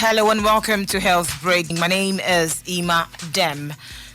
Hello and welcome to Health Break. My name is Ima Dem.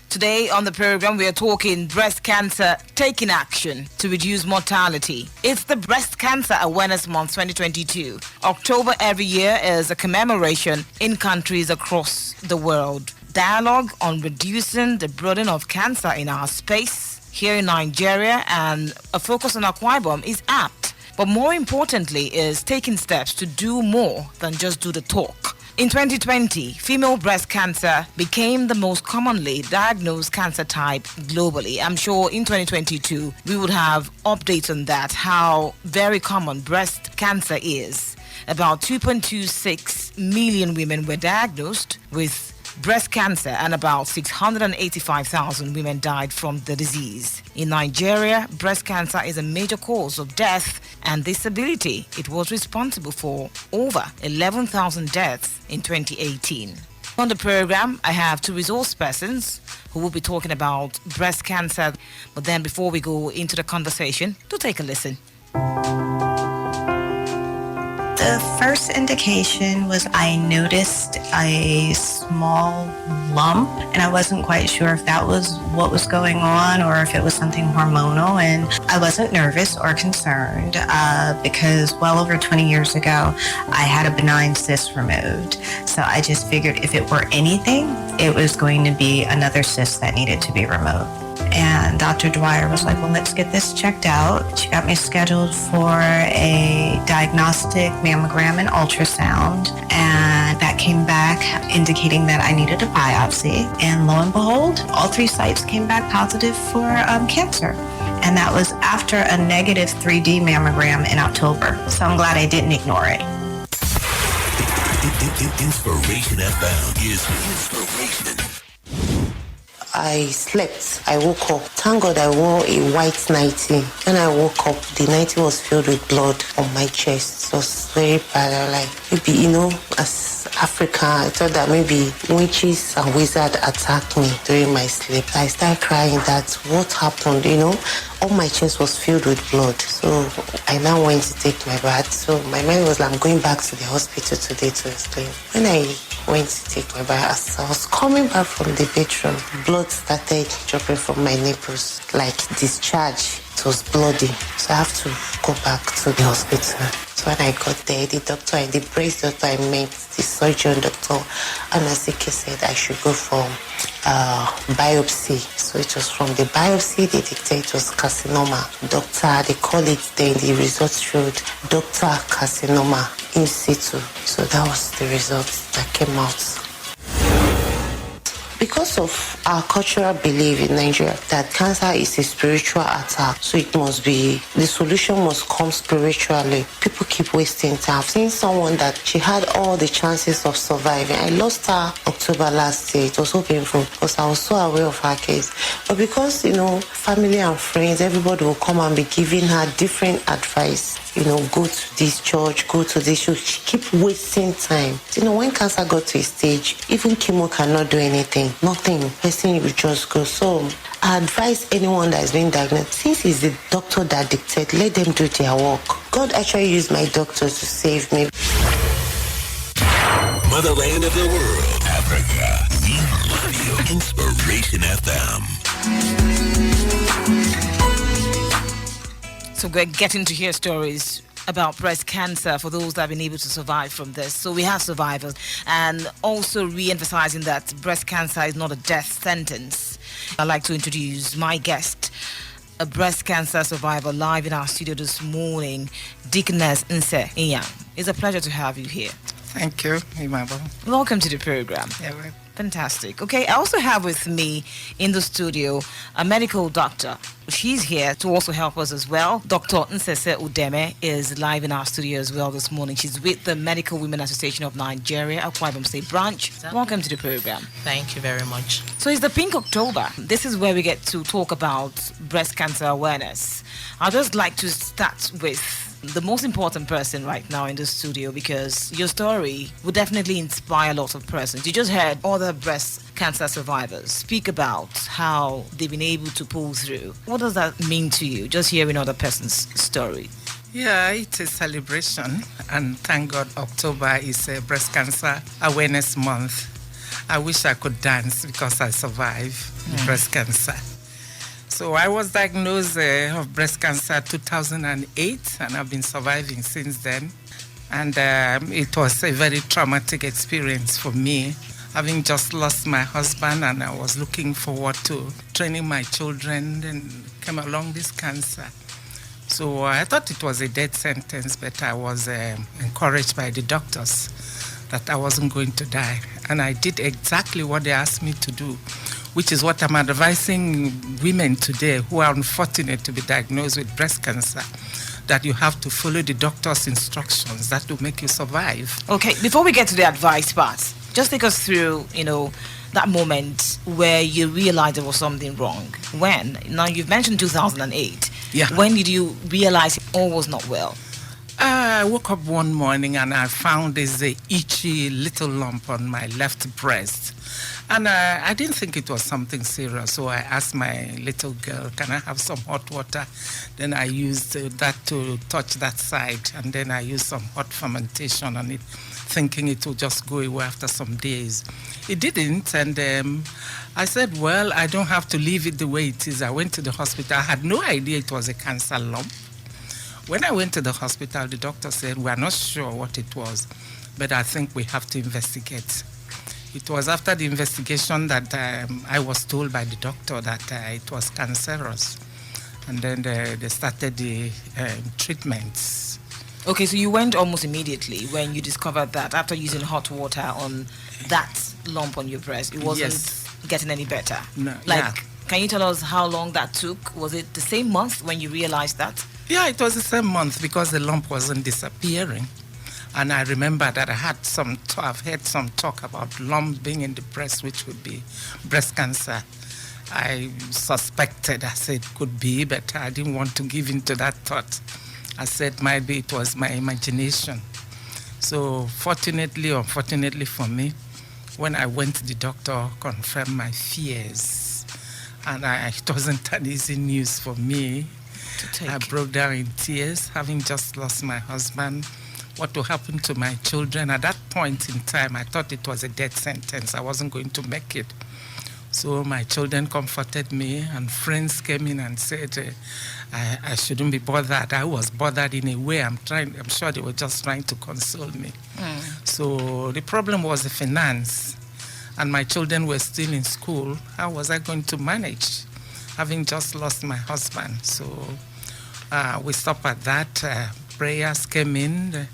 Today on the program, we are talking breast cancer, taking action to reduce mortality. It's the Breast Cancer Awareness Month 2022. October every year is a commemoration in countries across the world. Dialogue on reducing the burden of cancer in our space here in Nigeria, and a focus on Akwa Ibom is apt. But more importantly is taking steps to do more than just do the talk. In 2020, female breast cancer became the most commonly diagnosed cancer type globally. I'm sure in 2022, we would have updates on that, how very common breast cancer is. About 2.26 million women were diagnosed with breast cancer, and about 685,000 women died from the disease. In Nigeria, breast cancer is a major cause of death and disability. It was responsible for over 11,000 deaths in 2018. On the program, I have two resource persons who will be talking about breast cancer. But then before we go into the conversation, do take a listen. The first indication was I noticed a small lump, and I wasn't quite sure if that was what was going on or if it was something hormonal. And I wasn't nervous or concerned because well over 20 years ago, I had a benign cyst removed. So I just figured if it were anything, it was going to be another cyst that needed to be removed. And Dr. Dwyer was like, well, let's get this checked out. She got me scheduled for a diagnostic mammogram and ultrasound. And that came back indicating that I needed a biopsy. And lo and behold, all three sites came back positive for cancer. And that was after a negative 3D mammogram in October. So I'm glad I didn't ignore it. Inspiration FM is inspiration. I slept. I woke up. Thank God I wore a white nightie. When I woke up, the nightie was filled with blood on my chest. It was very bad. I was like, maybe, as Africa, I thought that maybe witches and wizards attacked me during my sleep. I started crying that what happened, all my chest was filled with blood. So I now went to take my bath. So my mind was like, I'm going back to the hospital today to explain. When I went to take my bath, as I was coming back from the bedroom, blood started dropping from my nipples, like discharge. It was bloody. So I have to go back to the hospital. So when I got there, the breast doctor I met, the surgeon doctor, Nsese said I should go for biopsy. So it was from the biopsy, they detected it was carcinoma. They call it, then the results showed Dr. Carcinoma in situ. So that was the result that came out. Because of our cultural belief in Nigeria that cancer is a spiritual attack, so the solution must come spiritually. People keep wasting time. I've seen someone that she had all the chances of surviving. I lost her October last year. It was so painful because I was so aware of her case. But because, family and friends, everybody will come and be giving her different advice. Go to this church, go to this church. She keep wasting time. When cancer got to a stage, even chemo cannot do anything. Nothing. Person will just go. So I advise anyone that is being diagnosed, since it's the doctor that dictates, let them do their work. God actually used my doctor to save me. Motherland of the world, Africa. Radio Inspiration FM. So we're getting to hear stories about breast cancer for those that have been able to survive from this. So we have survivors, and also re-emphasizing that breast cancer is not a death sentence. I'd like to introduce my guest, a breast cancer survivor, live in our studio this morning, Deaconess Nse Inyang. It's a pleasure to have you here. Thank you, Imabo. Welcome to the program. Yeah, well. Fantastic. Okay, I also have with me in the studio a medical doctor. She's here to also help us as well. Dr. Nsese Udeme is live in our studio as well this morning. She's with the Medical Women Association of Nigeria, Akwa Ibom State Branch. Welcome to the program. Thank you very much. So it's the Pink October. This is where we get to talk about breast cancer awareness. I'd just like to start with the most important person right now in the studio, because your story would definitely inspire lots of persons. You just heard other breast cancer survivors speak about how they've been able to pull through. What does that mean to you, just hearing other person's story? Yeah, it's a celebration, and thank God October is a breast cancer awareness month. I wish I could dance because I survived breast cancer. So I was diagnosed of breast cancer 2008, and I've been surviving since then. And it was a very traumatic experience for me, having just lost my husband, and I was looking forward to training my children, and came along this cancer. So I thought it was a death sentence, but I was encouraged by the doctors that I wasn't going to die. And I did exactly what they asked me to do, which is what I'm advising women today who are unfortunate to be diagnosed with breast cancer, that you have to follow the doctor's instructions. That will make you survive. Okay, before we get to the advice part, just take us through, that moment where you realized there was something wrong. When? Now, you've mentioned 2008. Yeah. When did you realize all was not well? I woke up one morning and I found this itchy little lump on my left breast. And I didn't think it was something serious, so I asked my little girl, can I have some hot water? Then I used that to touch that side, and then I used some hot fermentation on it, thinking it would just go away after some days. It didn't, and I said, well, I don't have to leave it the way it is. I went to the hospital. I had no idea it was a cancer lump. When I went to the hospital, the doctor said, we're not sure what it was, but I think we have to investigate. It was after the investigation that I was told by the doctor that it was cancerous. And then they started the treatments. Okay, so you went almost immediately when you discovered that after using hot water on that lump on your breast, it wasn't getting any better. No, Can you tell us how long that took? Was it the same month when you realized that? Yeah, it was the same month because the lump wasn't disappearing. And I remember that I've heard some talk about lumps being in the breast, which would be breast cancer. I suspected, I said, could be, but I didn't want to give in to that thought. I said, maybe it was my imagination. So fortunately or unfortunately for me, when I went to the doctor, confirmed my fears. And it wasn't an easy news for me. I broke down in tears, having just lost my husband. What will happen to my children? At that point in time, I thought it was a death sentence. I wasn't going to make it. So my children comforted me, and friends came in and said, I shouldn't be bothered. I was bothered in a way. I'm sure they were just trying to console me. So the problem was the finance, and my children were still in school. How was I going to manage, having just lost my husband? So we stopped at that. Prayers came in,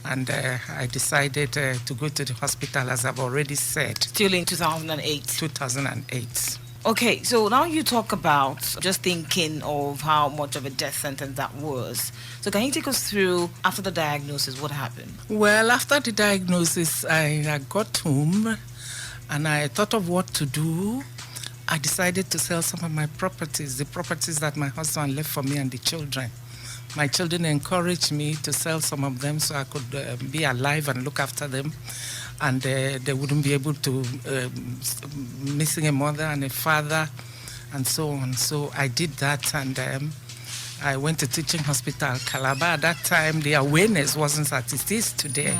and I decided to go to the hospital, as I've already said. Still in 2008? 2008. Okay, so now you talk about just thinking of how much of a death sentence that was. So can you take us through, after the diagnosis, what happened? Well, after the diagnosis, I got home, and I thought of what to do. I decided to sell some of my properties, the properties that my husband left for me and the children. My children encouraged me to sell some of them so I could be alive and look after them, and they wouldn't be able to, missing a mother and a father, and so on. So I did that, and I went to teaching hospital, Calabar. At that time, the awareness wasn't as it is today,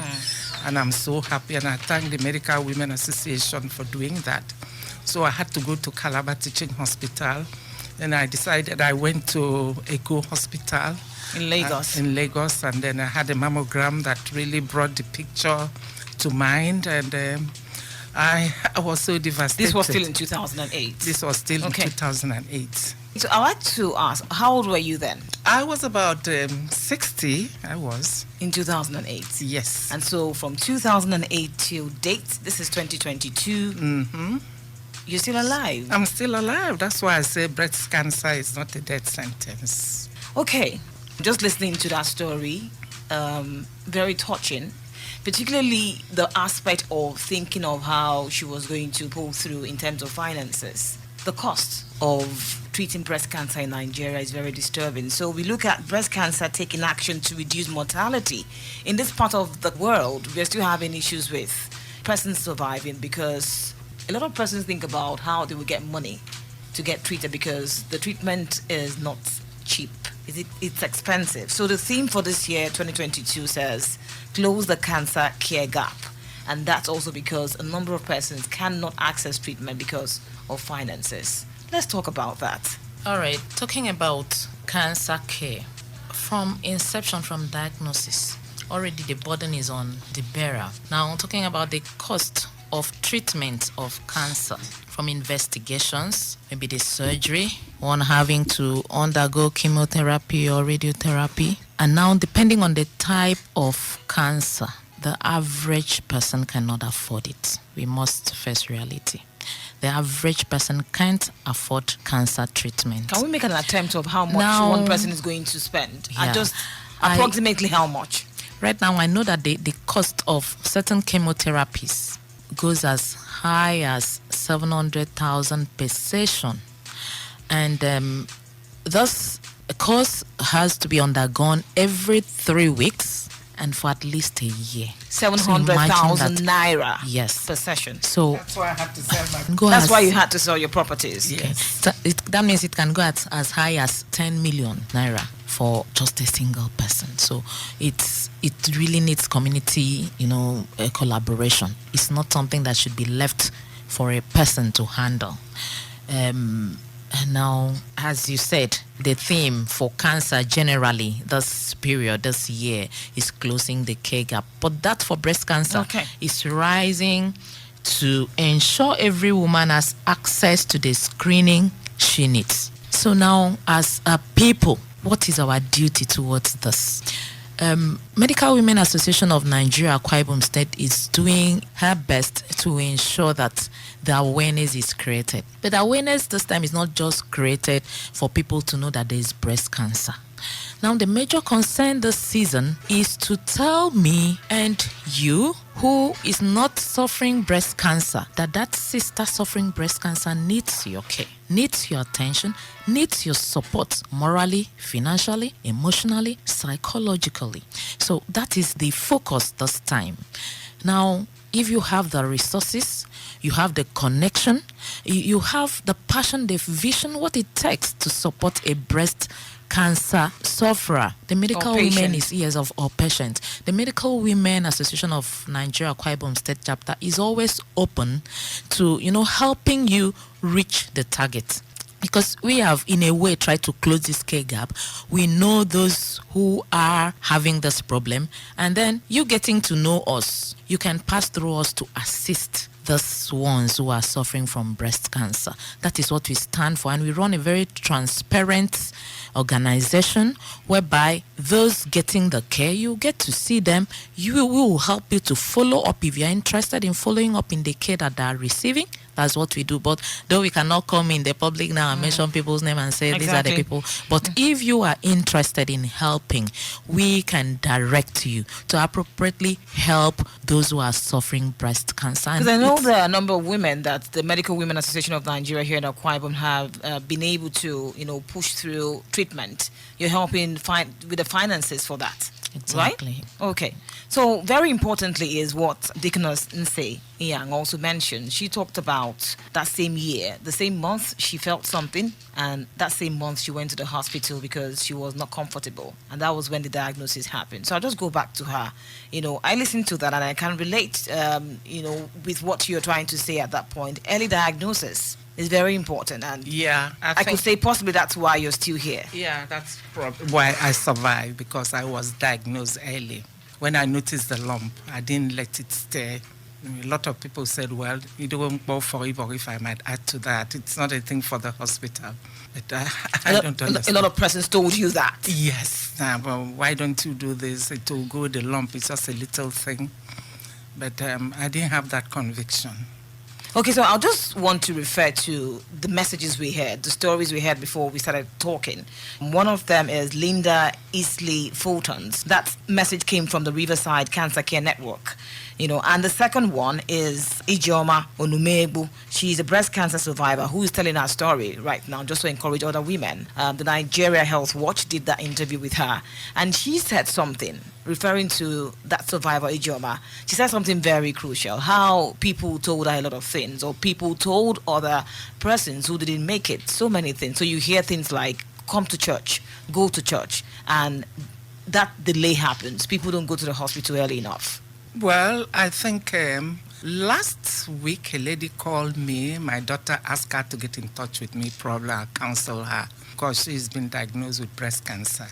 and I'm so happy, and I thank the Medical Women Association for doing that. So I had to go to Calabar Teaching Hospital, and I decided I went to Echo Hospital, in Lagos. In Lagos, and then I had a mammogram that really brought the picture to mind, and I was so devastated. This was still in 2008? This was still in 2008. So I'd like to ask, how old were you then? I was about 60, I was. In 2008? Yes. And so from 2008 till date, this is 2022, you're still alive? I'm still alive. That's why I say breast cancer is not a death sentence. Okay. Just listening to that story, very touching, particularly the aspect of thinking of how she was going to pull through in terms of finances. The cost of treating breast cancer in Nigeria is very disturbing. So we look at breast cancer taking action to reduce mortality. In this part of the world, we're still having issues with persons surviving because a lot of persons think about how they will get money to get treated because the treatment is not cheap. it's expensive. So the theme for this year, 2022, says close the cancer care gap. And that's also because a number of persons cannot access treatment because of finances. Let's talk about that. All right, talking about cancer care. From inception, from diagnosis, already the burden is on the bearer. Now, talking about the cost of treatment of cancer, from investigations, maybe the surgery, one having to undergo chemotherapy or radiotherapy. And now, depending on the type of cancer, the average person cannot afford it. We must face reality. The average person can't afford cancer treatment. Can we make an attempt of how much now, one person is going to spend? Yeah, and just approximately how much? Right now, I know that the cost of certain chemotherapies goes as high as 700,000 per session. And thus, a course has to be undergone every 3 weeks and for at least a year. 700,000 naira yes. per session. So that's why I had to sell my. That's why you had to sell your properties. Okay. So that means it can go as high as 10 million naira for just a single person. So it really needs community, collaboration. It's not something that should be left for a person to handle. And now, as you said, the theme for cancer generally this period, this year, is closing the care gap. But that for breast cancer is rising to ensure every woman has access to the screening she needs. So now, as a people, what is our duty towards this? Medical Women Association of Nigeria, Akwa Ibom State, is doing her best to ensure that the awareness is created. But the awareness this time is not just created for people to know that there is breast cancer. Now, the major concern this season is to tell me and you who is not suffering breast cancer that sister suffering breast cancer needs your care, needs your attention, needs your support morally, financially, emotionally, psychologically. So that is the focus this time. Now, if you have the resources, you have the connection, you have the passion, the vision, what it takes to support a breast cancer sufferer. The Medical Women or patient. The Medical Women Association of Nigeria, Akwa Ibom State Chapter is always open to, helping you reach the target. Because we have, in a way, tried to close this care gap. We know those who are having this problem. And then you getting to know us, you can pass through us to assist those ones who are suffering from breast cancer. That is what we stand for. And we run a very transparent organization whereby those getting the care, you get to see them. We will help you to follow up if you're interested in following up in the care that they are receiving. That's what we do. But though we cannot come in the public now and mention people's name and say these are the people. But if you are interested in helping, we can direct you to appropriately help those who are suffering breast cancer. Because I know there are a number of women that the Medical Women Association of Nigeria here in Akwa Ibom have been able to, push through treatment. You're helping with the finances for that. Exactly. Right? Okay. So very importantly is what Deaconess Nse Inyang also mentioned. She talked about that same year, the same month she felt something, and that same month she went to the hospital because she was not comfortable. And that was when the diagnosis happened. So I'll just go back to her. I listened to that and I can relate, with what you're trying to say at that point. Early diagnosis is very important. And yeah, I could say possibly that's why you're still here. Yeah, that's why I survived, because I was diagnosed early. When I noticed the lump, I didn't let it stay. A lot of people said, well, you don't go for it, or if I might add to that, it's not a thing for the hospital. But I don't understand. A lot of persons told you that. Yes. Well, why don't you do this? It will go, the lump, it's just a little thing. But I didn't have that conviction. Okay, so I'll just want to refer to the messages we heard, the stories we heard before we started talking. One of them is Linda Easley Fulton's. That message came from the Riverside Cancer Care Network. And the second one is Ijeoma Onumegbu. She's a breast cancer survivor who is telling her story right now, just to encourage other women. The Nigeria Health Watch did that interview with her, and she said something referring to that survivor, Ijeoma. She said something very crucial, how people told her a lot of things, or people told other persons who didn't make it so many things. So you hear things like come to church, go to church, and that delay happens. People don't go to the hospital early enough. Well, I think last week a lady called me. My daughter asked her to get in touch with me. Probably I'll counsel her because she's been diagnosed with breast cancer.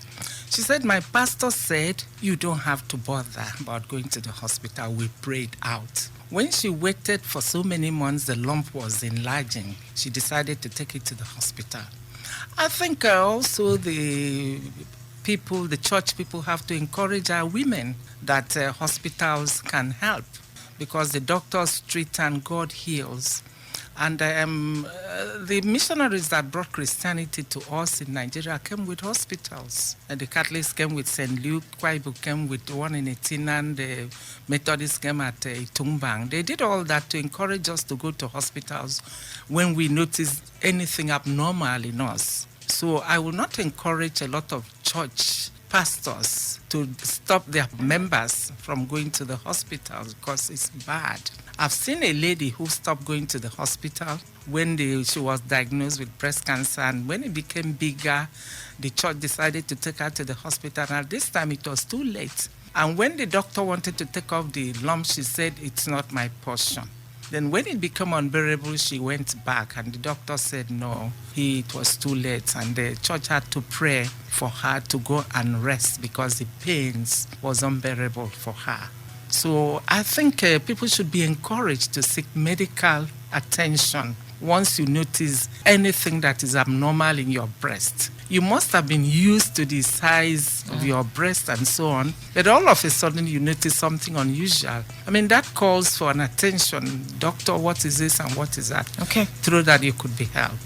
She said, my pastor said, you don't have to bother about going to the hospital. We prayed out. When she waited for so many months, the lump was enlarging. She decided to take it to the hospital. I think also the church people have to encourage our women that hospitals can help, because the doctors treat and God heals. And the missionaries that brought Christianity to us in Nigeria came with hospitals. The Catholics came with St. Luke, Akwa Ibom came with one in Etinan, the Methodists came at Itumbang. They did all that to encourage us to go to hospitals when we notice anything abnormal in us. So I will not encourage a lot of church pastors to stop their members from going to the hospitals because it's bad. I've seen a lady who stopped going to the hospital when she was diagnosed with breast cancer, and when it became bigger, the church decided to take her to the hospital, and at this time it was too late. And when the doctor wanted to take off the lump, she said, it's not my portion. Then when it became unbearable, she went back, and the doctor said no, it was too late, and the church had to pray for her to go and rest because the pains was unbearable for her. So I think people should be encouraged to seek medical attention once you notice anything that is abnormal in your breast. You must have been used to the size of your breast and so on, but all of a sudden you notice something unusual. I mean, that calls for an attention. Doctor, what is this and what is that? Okay. Through that you could be helped.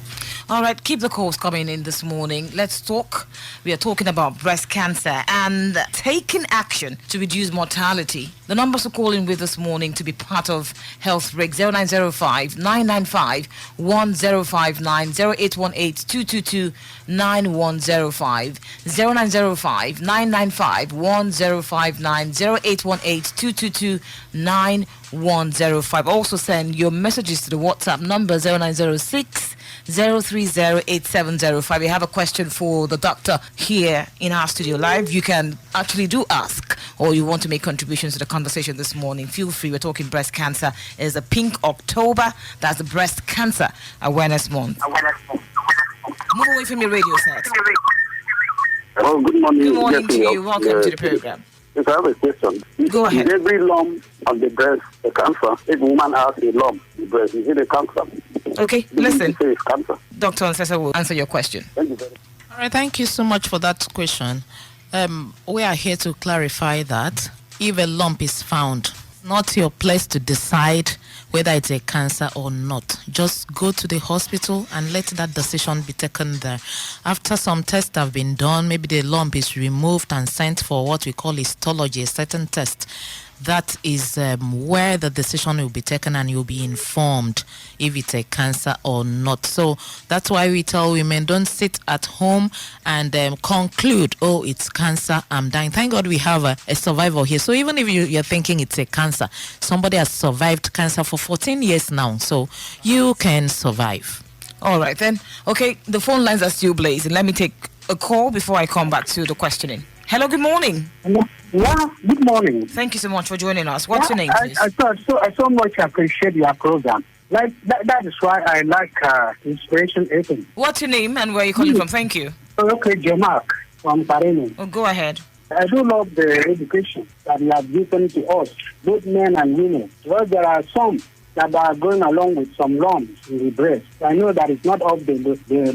All right, keep the calls coming in this morning. Let's talk. We are talking about breast cancer and taking action to reduce mortality. The numbers to call in with this morning to be part of Health Break: 0905 995 1059, 0818 222 9105, 0905 995 1059, 0818 222 9105. Also send your messages to the WhatsApp number 0906 0308705. We have a question for the doctor here in our studio live. You can actually do ask, or you want to make contributions to the conversation this morning. Feel free. We're talking breast cancer. It's a pink October. That's the Breast Cancer Awareness Month. Move away from your radio set. Hello, good morning. Good morning to you. Welcome to the program. If I have a question. Go ahead. Is every lump on the breast a cancer? If a woman has a lump on the breast, is it a cancer? Okay, listen. Say it's cancer. Dr. Nsese will answer your question. Thank you very much. All right, thank you so much for that question. We are here to clarify that if a lump is found, not your place to decide whether it's a cancer or not. Just go to the hospital and let that decision be taken there. After some tests have been done, maybe the lump is removed and sent for what we call histology, a certain test. That is where the decision will be taken, and you'll be informed if it's a cancer or not. So that's why we tell women, don't sit at home and conclude, oh, it's cancer, I'm dying. Thank God we have a survivor here. So even if you're thinking it's a cancer, somebody has survived cancer for 14 years now, so you can survive. All right, then. Okay, the phone lines are still blazing. Let me take a call before I come back to the questioning. Hello, good morning. Yeah, good morning. Thank you so much for joining us. What's your name, please? I so much appreciate your program. Like that is why I like Inspiration 18. What's your name and where are you calling from? Thank you. Okay, Jemark from Parene. Oh, go ahead. I do love the education that you have given to us, both men and women. Because there are some that are going along with some lumps in the breast. I know that it's not all the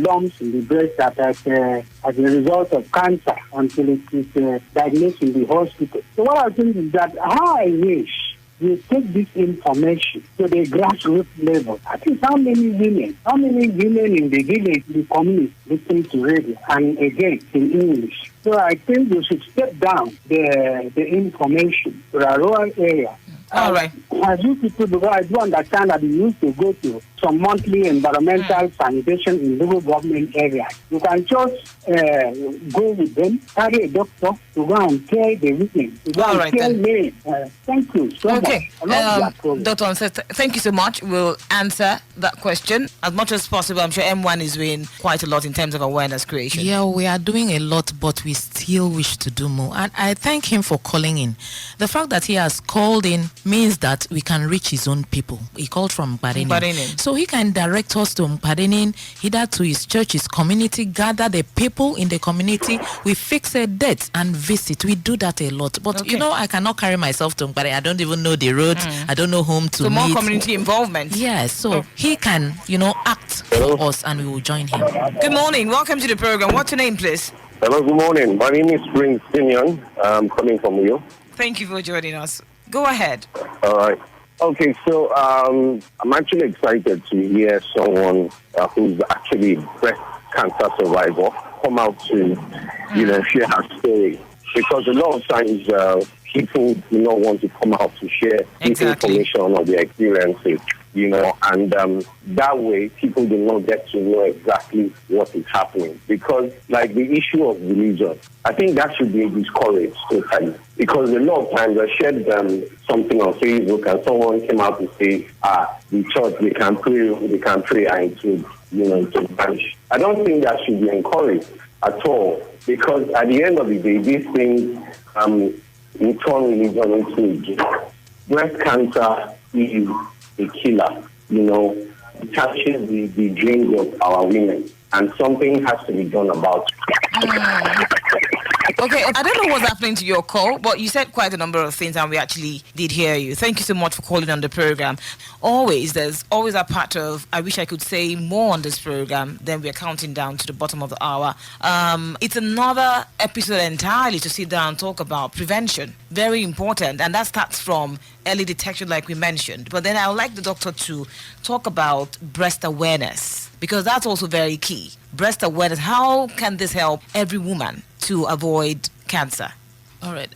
lumps in the breast that as a result of cancer until it is diagnosed in the hospital. So what I think is that how I wish you take this information to the grassroots level. I think how many women in the village, the community, listen to radio and again in English. So I think you should step down the information to a rural area. All right. As you people, because I do understand that you used to go to some monthly environmental sanitation in local government areas. You can just go with them, carry a doctor to go and tell the women, to go and tell me. Thank you so much. Dr. Nse, thank you so much. We'll answer that question as much as possible. I'm sure MWAN is doing quite a lot in terms of awareness creation. Yeah, we are doing a lot, but we still wish to do more. And I thank him for calling in. The fact that he has called in means that we can reach his own people. He called from Mparinin. So he can direct us to Mparinin, either to his church, his community, gather the people in the community. We fix a date and visit. We do that a lot. But, you know, I cannot carry myself to Mparinin. I don't even know the road. I don't know whom to meet. So more community involvement. Yes. So he can, you know, act for us and we will join him. Good morning. Welcome to the program. What's your name, please? Hello, good morning. My name is Nsese Inyang. I'm coming from Rio. Thank you for joining us. Go ahead. All right. Okay, so I'm actually excited to hear someone who's actually a breast cancer survivor come out to, you know, share her story. Because a lot of times people do not want to come out to share this information or their experiences, you know, and that way people do not get to know exactly what is happening. Because, like, the issue of religion, I think that should be discouraged totally. Because a lot of times I shared something on Facebook and someone came out to say, the church, they can pray and it would, you know, to vanish. I don't think that should be encouraged at all. Because at the end of the day, these things we turn religion into a joke. Breast cancer is a killer, you know. It touches the dreams of our women, and something has to be done about it. Okay, I don't know what's happening to your call, but you said quite a number of things and we actually did hear you. Thank you so much for calling on the program. There's always a part of, I wish I could say more on this program, then we're counting down to the bottom of the hour. It's another episode entirely to sit down and talk about prevention. Very important, and that starts from early detection like we mentioned. But then I would like the doctor to talk about breast awareness, because that's also very key. Breast awareness, how can this help every woman to avoid cancer? All right.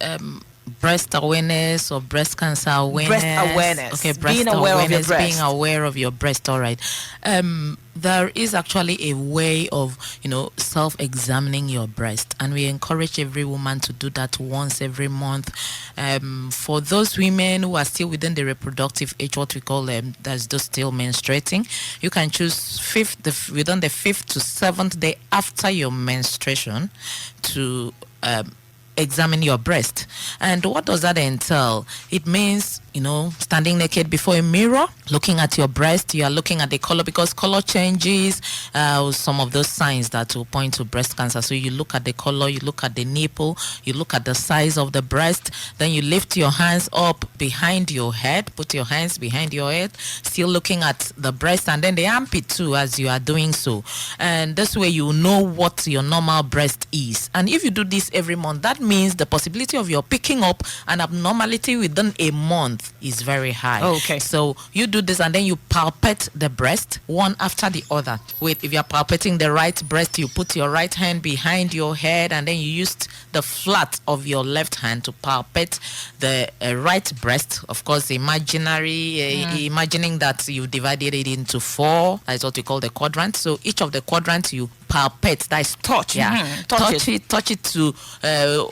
Breast awareness or breast cancer awareness. Breast awareness. Okay, breast being aware awareness, of your breast. being aware of your breast. All right. There is actually a way of, you know, self-examining your breast, and we encourage every woman to do that once every month. For those women who are still within the reproductive age, what we call them, that's just still menstruating, you can choose within the 5th to 7th day after your menstruation to examine your breast. And what does that entail? It means, you know, standing naked before a mirror, looking at your breast. You are looking at the color, because color changes some of those signs that will point to breast cancer. So you look at the color, you look at the nipple, you look at the size of the breast, then you lift your hands up behind your head, put your hands behind your head, still looking at the breast, and then the armpit too as you are doing so. And this way you know what your normal breast is. And if you do this every month, that means the possibility of your picking up an abnormality within a month is very high. Okay. So you do this and then you palpate the breast one after the other. If you're palpating the right breast, you put your right hand behind your head and then you use the flat of your left hand to palpate the right breast. Of course, imagining that you divided it into 4. That's what we call the quadrant. So each of the quadrants you palpate, that is touch. Yeah. Mm-hmm. Touch it to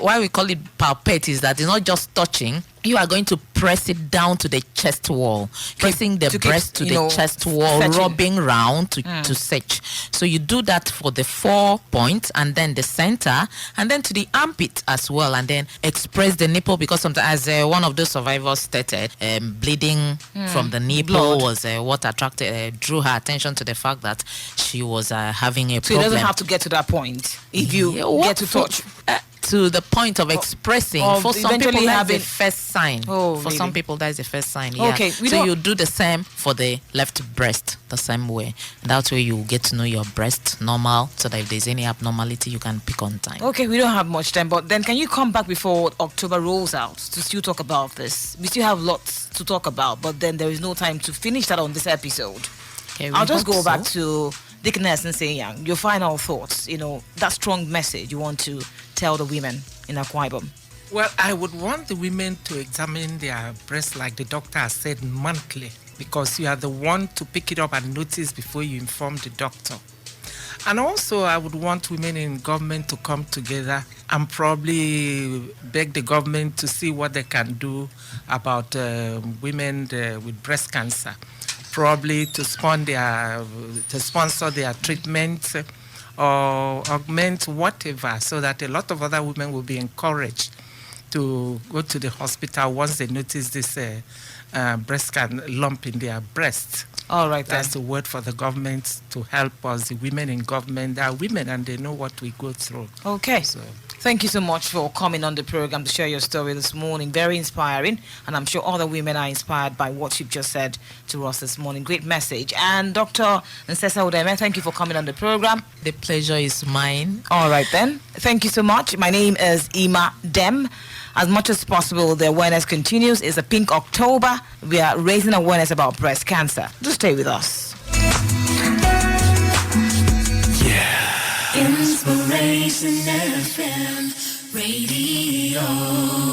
why we call it palpate is that it's not just touching. You are going to press it down to the chest wall, pressing the breast to the chest wall, rubbing round to search. So you do that for the 4 points and then the center and then to the armpit as well, and then express the nipple, because sometimes as one of those survivors stated, bleeding from the nipple was what drew her attention to the fact that she was having a problem. So it doesn't have to get to that point if you get to touch. To the point of expressing. For some people, that's the first sign. Some people, that's the first sign. Yeah. Okay. So you do the same for the left breast, the same way. And that way you get to know your breast normal, so that if there's any abnormality, you can pick on time. Okay, we don't have much time, but then can you come back before October rolls out to still talk about this? We still have lots to talk about, but then there is no time to finish that on this episode. Okay, I'll just go back to Deaconess Nse Inyang. Your final thoughts, you know, that strong message you want to tell the women in Akwa Ibom. Well, I would want the women to examine their breasts, like the doctor has said, monthly. because you are the one to pick it up and notice before you inform the doctor. And also, I would want women in government to come together and probably beg the government to see what they can do about women with breast cancer. Probably to sponsor their treatment or augment whatever, so that a lot of other women will be encouraged to go to the hospital once they notice this breast lump in their breast. All right, that's the word for the government to help us. The women in government, they are women and they know what we go through. Okay. So, thank you so much for coming on the program to share your story this morning. Very inspiring, and I'm sure other women are inspired by what you've just said to us this morning. Great message. And Dr. Nsese Udeme, thank you for coming on the program. The pleasure is mine. All right then. Thank you so much. My name is Dem. As much as possible, the awareness continues. It's a Pink October. We are raising awareness about breast cancer. Just stay with us. Yeah. Inspiration FM Radio.